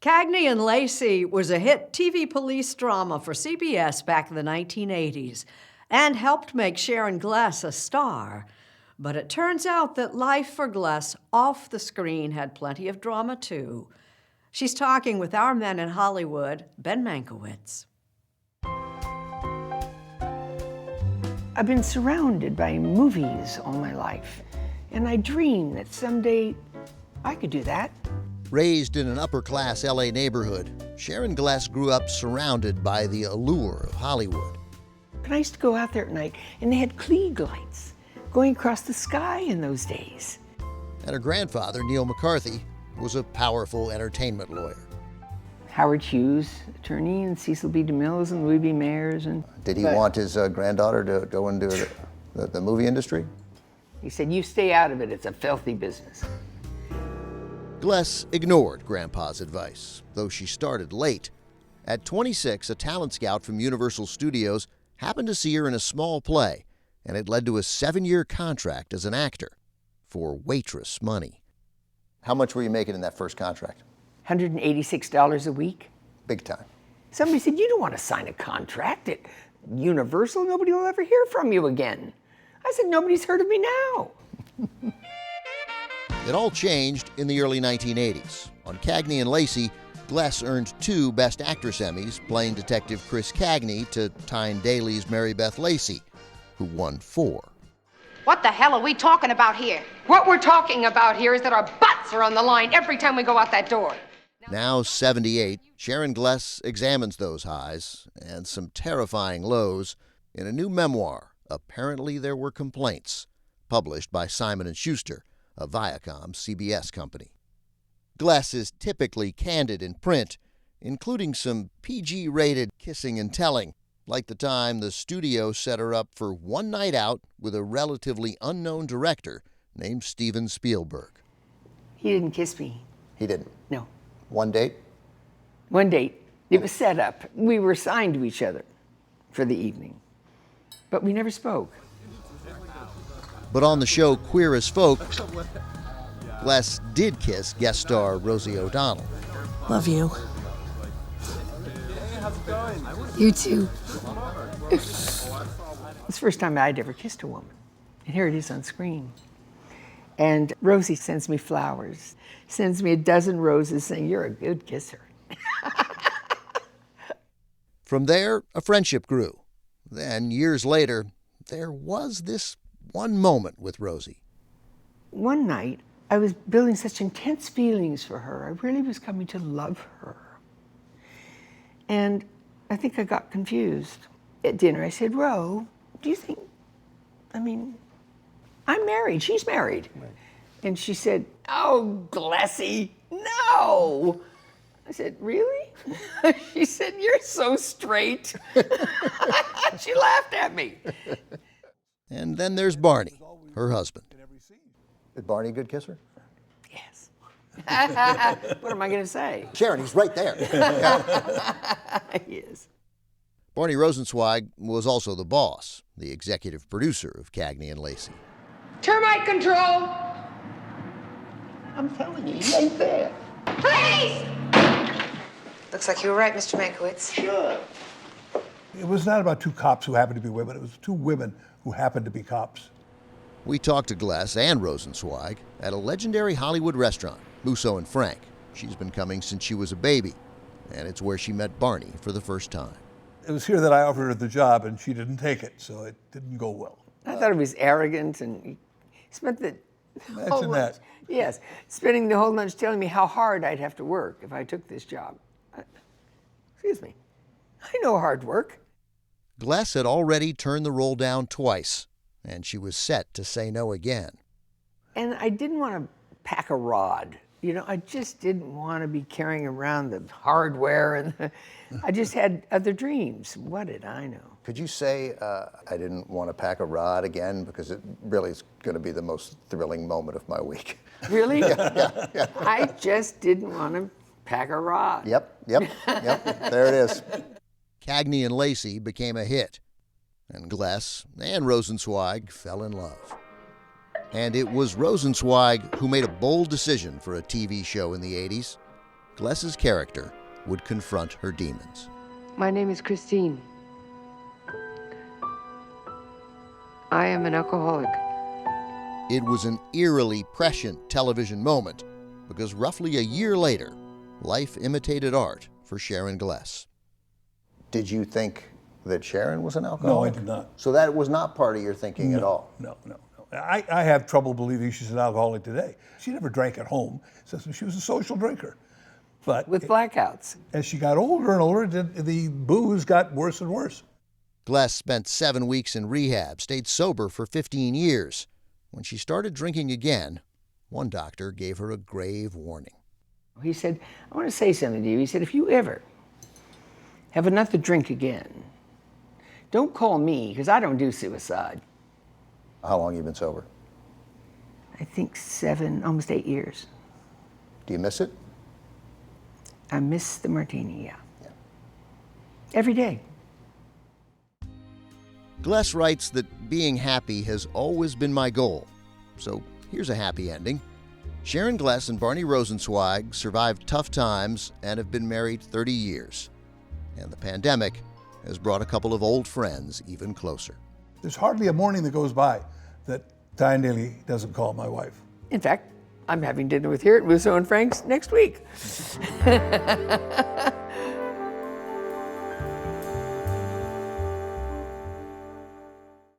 Cagney and Lacey was a hit TV police drama for CBS back in the 1980s and helped make Sharon Gless a star. But it turns out that life for Gless off the screen had plenty of drama, too. She's talking with our man in Hollywood, Ben Mankiewicz. I've been surrounded by movies all my life, and I dream that someday I could do that. Raised in an upper-class LA neighborhood, Sharon Gless grew up surrounded by the allure of Hollywood. And I used to go out there at night, and they had Klieg lights going across the sky in those days. And her grandfather, Neil McCarthy, was a powerful entertainment lawyer. Howard Hughes, attorney, and Cecil B. DeMille and Louis B. Mayers. Did he want his granddaughter to go into the movie industry? He said, "You stay out of it, it's a filthy business." Gless ignored Grandpa's advice, though she started late. At 26, a talent scout from Universal Studios happened to see her in a small play, and it led to a 7-year contract as an actor for waitress money. How much were you making in that first contract? $186 a week. Big time. Somebody said, "You don't want to sign a contract at Universal. Nobody will ever hear from you again." I said, "Nobody's heard of me now." It all changed in the early 1980s. On Cagney and Lacey, Gless earned 2 Best Actress Emmys, playing Detective Chris Cagney to Tyne Daly's Mary Beth Lacey, who won 4. What the hell are we talking about here? What we're talking about here is that our butts are on the line every time we go out that door. Now 78, Sharon Gless examines those highs and some terrifying lows in a new memoir, Apparently There Were Complaints, published by Simon & Schuster, a Viacom CBS company. Gless is typically candid in print, including some PG-rated kissing and telling, like the time the studio set her up for one night out with a relatively unknown director named Steven Spielberg. He didn't kiss me. He didn't? No. One date? One date. It was set up. We were assigned to each other for the evening, but we never spoke. But on the show Queer as Folk, Gless did kiss guest star Rosie O'Donnell. Love you. You too. It's the first time I'd ever kissed a woman. And here it is on screen. And Rosie sends me flowers, sends me a dozen roses saying, "You're a good kisser." From there, a friendship grew. Then, years later, there was this one moment with Rosie. One night, I was building such intense feelings for her. I really was coming to love her. And I think I got confused. At dinner, I said, "Ro, do you think, I'm married, she's married." Right. And she said, "Oh, Glessy, no." I said, "Really?" She said, "You're so straight." She laughed at me. And then there's Barney, her husband. Is Barney a good kisser? Yes. What am I going to say? Sharon, he's right there. He is. Barney Rosenzweig was also the boss, the executive producer of Cagney and Lacey. Termite control! I'm telling you, he ain't there. Please! Looks like you were right, Mr. Mankiewicz. Sure. It was not about 2 cops who happened to be women. It was 2 women who happened to be cops. We talked to Gless and Rosenzweig at a legendary Hollywood restaurant, Musso and Frank. She's been coming since she was a baby, and it's where she met Barney for the first time. It was here that I offered her the job, and she didn't take it, so it didn't go well. I thought he was arrogant, and he spent the whole Imagine lunch, that. yes, spending the whole lunch telling me how hard I'd have to work if I took this job. Excuse me, I know hard work. Gless had already turned the role down twice, and she was set to say no again. And I didn't want to pack a rod. I just didn't want to be carrying around the hardware, and I just had other dreams. What did I know? Could you say, I didn't want to pack a rod again, because it really is going to be the most thrilling moment of my week. Really? Yeah. I just didn't want to pack a rod. Yep. There it is. Cagney and Lacey became a hit, and Gless and Rosenzweig fell in love. And it was Rosenzweig who made a bold decision for a TV show in the 80s. Gless's character would confront her demons. My name is Christine. I am an alcoholic. It was an eerily prescient television moment because roughly a year later, life imitated art for Sharon Gless. Did you think that Sharon was an alcoholic? No, I did not. So that was not part of your thinking at all? No. I have trouble believing she's an alcoholic today. She never drank at home. So she was a social drinker. But With blackouts. as she got older and older, the booze got worse and worse. Gless spent 7 weeks in rehab, stayed sober for 15 years. When she started drinking again, one doctor gave her a grave warning. He said, I want to say something to you. He said, if you ever have another drink again, don't call me, because I don't do suicide. How long have you been sober? I think 7, almost 8 years. Do you miss it? I miss the martini, yeah. Every day. Gless writes that being happy has always been my goal. So here's a happy ending. Sharon Gless and Barney Rosenzweig survived tough times and have been married 30 years. And the pandemic has brought a couple of old friends even closer. There's hardly a morning that goes by that Diane Daly doesn't call my wife. In fact, I'm having dinner with her at Musso and Frank's next week.